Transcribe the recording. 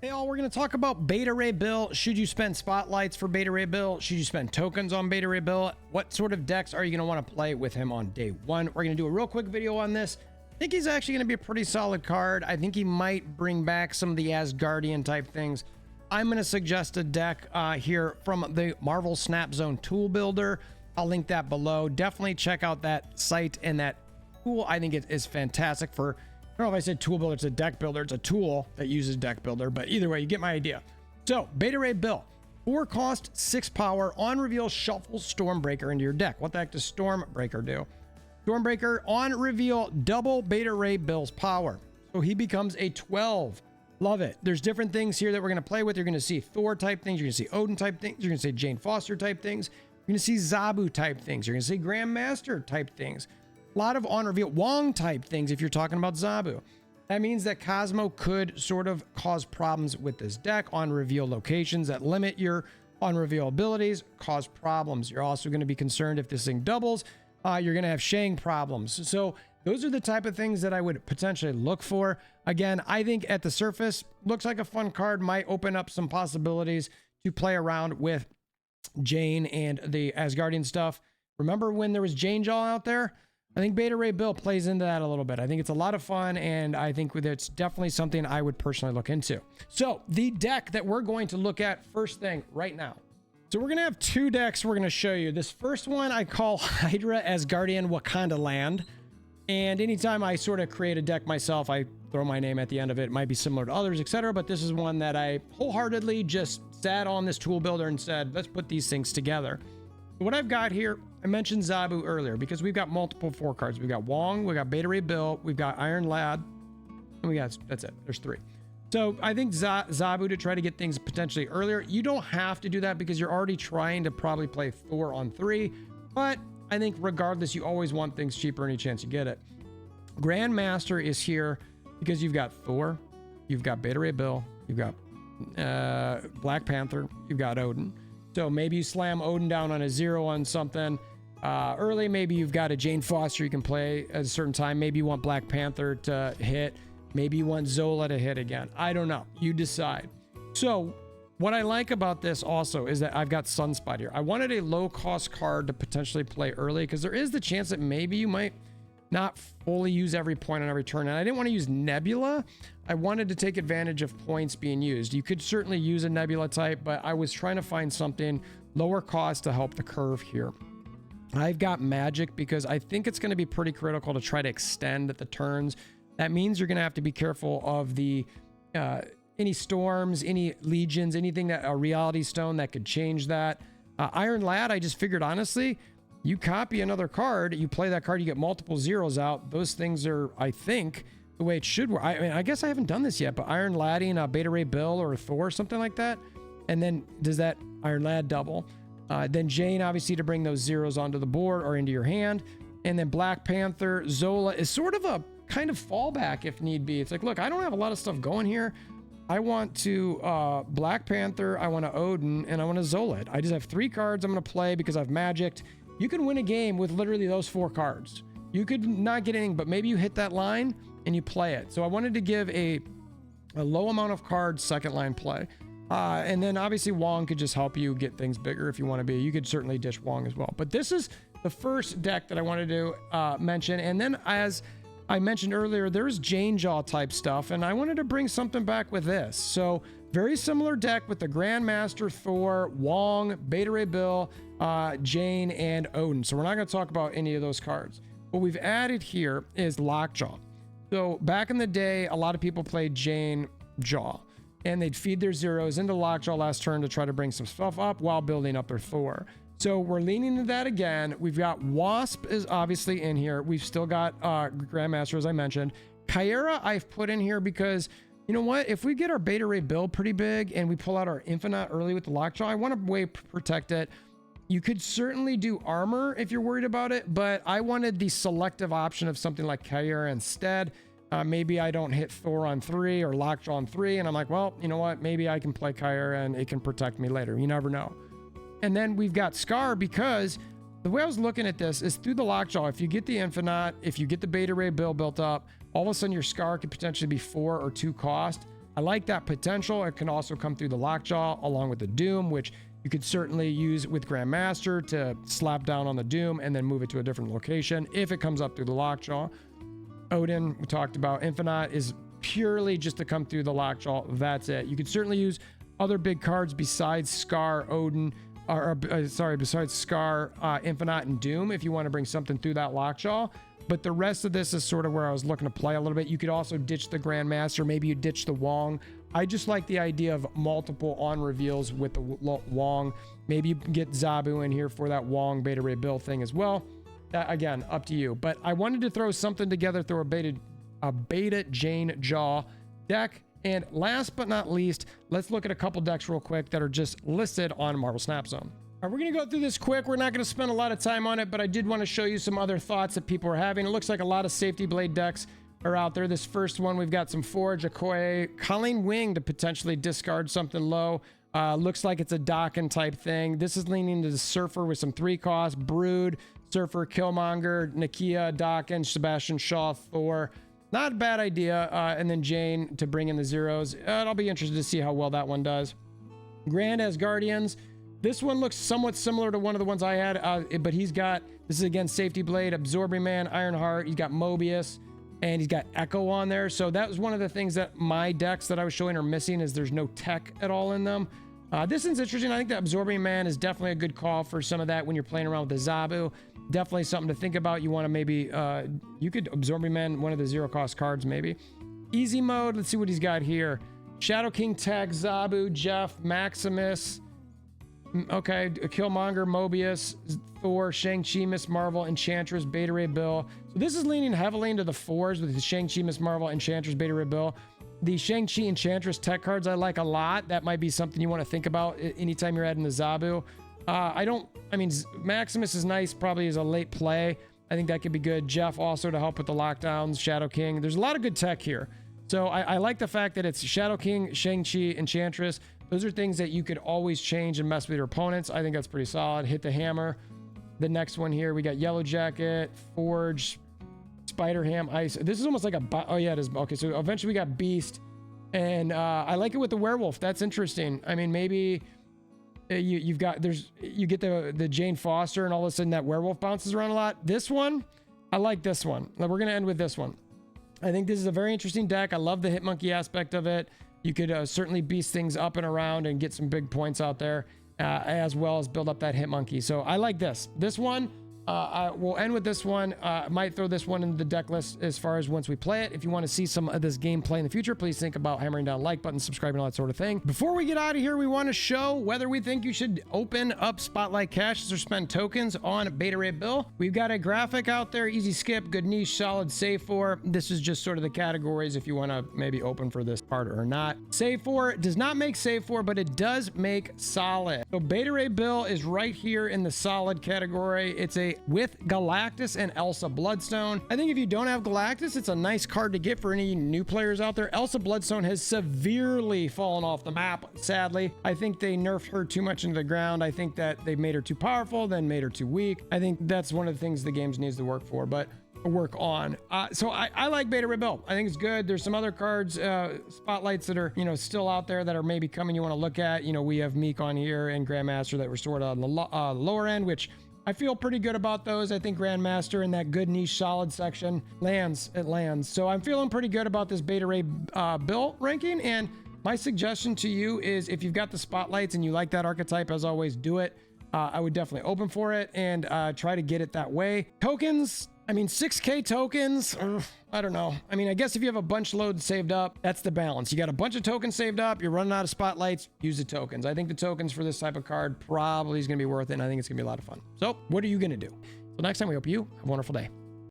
Hey all, we're going to talk about Beta Ray Bill. Should you spend spotlights for Beta Ray Bill? Should you spend tokens on Beta Ray Bill? What sort of decks are you going to want to play with him on day one? We're going to do a real quick video on this. I think he's actually going to be a pretty solid card. I think he might bring back some of the Asgardian type things. I'm going to suggest a deck here from the Marvel Snap Zone Tool Builder. I'll link that below. Definitely check out that site and that tool. I think it is fantastic for, I don't know if I said tool builder, it's a deck builder. It's a tool that uses deck builder, but either way, you get my idea. So Beta Ray Bill, 4 cost, 6 power, on reveal, shuffle Stormbreaker into your deck. What the heck does Stormbreaker do? Stormbreaker on reveal, double Beta Ray Bill's power. So he becomes a 12. Love it. There's different things here that we're going to play with. You're going to see Thor type things. You're going to see Odin type things. You're going to see Jane Foster type things. You're going to see Zabu type things. You're going to see Grandmaster type things. A lot of on reveal Wong type things if you're talking about Zabu. That means that Cosmo could sort of cause problems with this deck. On reveal locations that limit your on reveal abilities cause problems. You're also going to be concerned if this thing doubles. You're going to have Shang problems. So those are the type of things that I would potentially look for. Again, I think at the surface, looks like a fun card, might open up some possibilities to play around with Jane and the Asgardian stuff. Remember when there was Jane Jaw out there? I think Beta Ray Bill plays into that a little bit. I think it's a lot of fun, and I think it's definitely something I would personally look into. So the deck that we're going to look at first thing right now. So we're going to have 2 decks we're going to show you. This first one I call Hydra, Asgardian, WakandaLAND. And anytime I sort of create a deck myself, I throw my name at the end of it. It might be similar to others, etc. But this is one that I wholeheartedly just sat on this tool builder and said, let's put these things together. What I've got here, I mentioned Zabu earlier because we've got multiple 4 cards. We've got Wong, we got Beta Ray Bill, we've got Iron Lad, and we got, that's it. There's 3. So I think Zabu to try to get things potentially earlier. You don't have to do that because you're already trying to probably play Thor on 3, but I think regardless, you always want things cheaper any chance you get it. Grandmaster is here because you've got Thor, you've got Beta Ray Bill, you've got Black Panther, you've got Odin. So maybe you slam Odin down on a 0 on something early. Maybe you've got a Jane Foster you can play at a certain time. Maybe you want Black Panther to hit. Maybe you want Zola to hit again. I don't know. You decide. So what I like about this also is that I've got Sunspot here. I wanted a low-cost card to potentially play early because there is the chance that maybe you might not fully use every point on every turn. And I didn't want to use Nebula. I wanted to take advantage of points being used. You could certainly use a Nebula type, but I was trying to find something lower cost to help the curve here. I've got Magic because I think it's going to be pretty critical to try to extend the turns. That means you're going to have to be careful of the any storms, any legions, anything that a reality stone that could change that. Iron Lad, I just figured honestly, you copy another card, you play that card, you get multiple 0s out. Those things are, I think, the way it should work. I mean, I guess I haven't done this yet, but Iron Ladding, Beta Ray Bill or Thor, something like that. And then does that Iron Lad double? Then Jane, obviously, to bring those 0s onto the board or into your hand. And then Black Panther, Zola is sort of a kind of fallback if need be. It's like, look, I don't have a lot of stuff going here. I want to Black Panther, I want to Odin, and I want to Zola it. I just have 3 cards I'm going to play because I've magicked. You can win a game with literally those 4 cards. You could not get anything, but maybe you hit that line and you play it. So I wanted to give a low amount of cards second line play. And then obviously Wong could just help you get things bigger if you want to be. You could certainly dish Wong as well. But this is the first deck that I wanted to mention. And then as I mentioned earlier, there's Jane Jaw type stuff. And I wanted to bring something back with this. So very similar deck with the Grandmaster, Thor, Wong, Beta Ray Bill, Jane, and Odin. So we're not going to talk about any of those cards. What we've added here is Lockjaw. So back in the day, a lot of people played Jane Jaw, and they'd feed their 0s into Lockjaw last turn to try to bring some stuff up while building up their Thor. So we're leaning into that again. We've got Wasp is obviously in here. We've still got Grandmaster, as I mentioned. Kyra I've put in here because, you know what? If we get our Beta Ray Bill pretty big and we pull out our Infinite early with the Lockjaw, I want to way protect it. You could certainly do armor if you're worried about it, but I wanted the selective option of something like Kyra instead. Maybe I don't hit Thor on 3 or Lockjaw on 3, and I'm like, well, you know what? Maybe I can play Kyra and it can protect me later. You never know. And then we've got Scar because the way I was looking at this is through the Lockjaw. If you get the Infinite, if you get the Beta Ray Bill built up, all of a sudden your Scar could potentially be 4 or 2 cost. I like that potential. It can also come through the Lockjaw along with the Doom, which you could certainly use with Grandmaster to slap down on the Doom and then move it to a different location if it comes up through the Lockjaw. Odin, we talked about. Infinite is purely just to come through the Lockjaw. That's it. You could certainly use other big cards besides Scar, Odin, besides Scar, Infinite, and Doom if you want to bring something through that Lockjaw. But the rest of this is sort of where I was looking to play a little bit. You could also ditch the Grandmaster. Maybe you ditch the Wong. I just like the idea of multiple on reveals with the Wong. Maybe you get Zabu in here for that Wong Beta Ray Bill thing as well. That, again, up to you. But I wanted to throw something together, throw a Beta Jane Jaw deck. And last but not least, let's look at a couple decks real quick that are just listed on Marvel Snap Zone. All right, we're going to go through this quick. We're not going to spend a lot of time on it, but I did want to show you some other thoughts that people are having. It looks like a lot of Safety Blade decks are out there. This first one, we've got some Forge, Okoye, Colleen Wing to potentially discard something low. Looks like it's a Dokken type thing. This is leaning to the Surfer with some 3-cost, Brood, Surfer, Killmonger, Nakia, Dokken, Sebastian Shaw, Thor. Not a bad idea. And then Jane to bring in the zeros. I'll be interested to see how well that one does. Grand Asgardians. This one looks somewhat similar to one of the ones I had, but he's got, this is again Safety Blade, Absorbing Man, Ironheart. He's got Mobius, and he's got Echo on there. So that was one of the things that my decks that I was showing are missing, is there's no tech at all in them. This one's interesting. I think the Absorbing Man is definitely a good call for some of that when you're playing around with the Zabu. Definitely something to think about. You want to maybe, you could Absorbing Man, one of the 0-cost cards maybe. Easy mode, let's see what he's got here. Shadow King Tech, Zabu, Jeff, Maximus. Okay, Killmonger, Mobius, Thor, Shang-Chi, Miss Marvel, Enchantress, Beta Ray Bill. So this is leaning heavily into the 4s with the Shang-Chi, Miss Marvel, Enchantress, Beta Ray Bill. The Shang-Chi, Enchantress tech cards I like a lot. That might be something you want to think about anytime you're adding the Zabu. I mean, Maximus is nice, probably as a late play. I think that could be good. Jeff also to help with the lockdowns, Shadow King. There's a lot of good tech here. So I like the fact that it's Shadow King, Shang-Chi, Enchantress. Those are things that you could always change and mess with your opponents. I think that's pretty solid. Hit the hammer. The next one here, we got Yellow Jacket, Forge, Spider-Ham, Ice. This is almost like a, oh yeah, it is. Okay, so eventually we got Beast. And I like it with the Werewolf. That's interesting. I mean, maybe you get the Jane Foster and all of a sudden that Werewolf bounces around a lot. This one, I like this one. We're going to end with this one. I think this is a very interesting deck. I love the Hitmonkey aspect of it. You could certainly beast things up and around and get some big points out there, as well as build up that Hitmonkey. So I like this. This one, we'll end with this one. I might throw this one into the deck list as far as once we play it. If you want to see some of this gameplay in the future, please think about hammering down like button, subscribing, all that sort of thing. Before we get out of here, we want to show whether we think you should open up Spotlight caches or spend tokens on Beta Ray Bill. We've got a graphic out there, easy skip, good niche, solid, save for. This is just sort of the categories if you want to maybe open for this part or not. Save for does not make save for, but it does make solid. So Beta Ray Bill is right here in the solid category. It's a with Galactus and Elsa Bloodstone. I think if you don't have Galactus, it's a nice card to get for any new players out there. Elsa Bloodstone has severely fallen off the map, sadly. I think they nerfed her too much into the ground. I think that they made her too powerful, then made her too weak. I think that's one of the things the games needs to work on. So I like Beta Ray Bill. I think it's good. There's some other cards, spotlights that are, still out there that are maybe coming you want to look at. We have Meek on here and Grandmaster that were stored on the lower end, which I feel pretty good about those. I think Grandmaster in that good niche solid section lands. So I'm feeling pretty good about this Beta Ray Bill ranking. And my suggestion to you is if you've got the spotlights and you like that archetype, as always, do it. I would definitely open for it and try to get it that way. Tokens, 6K tokens, I don't know. I guess if you have a bunch load saved up, that's the balance. You got a bunch of tokens saved up, you're running out of spotlights, use the tokens. I think the tokens for this type of card probably is going to be worth it, and I think it's going to be a lot of fun. So what are you going to do? So next time, we hope you have a wonderful day.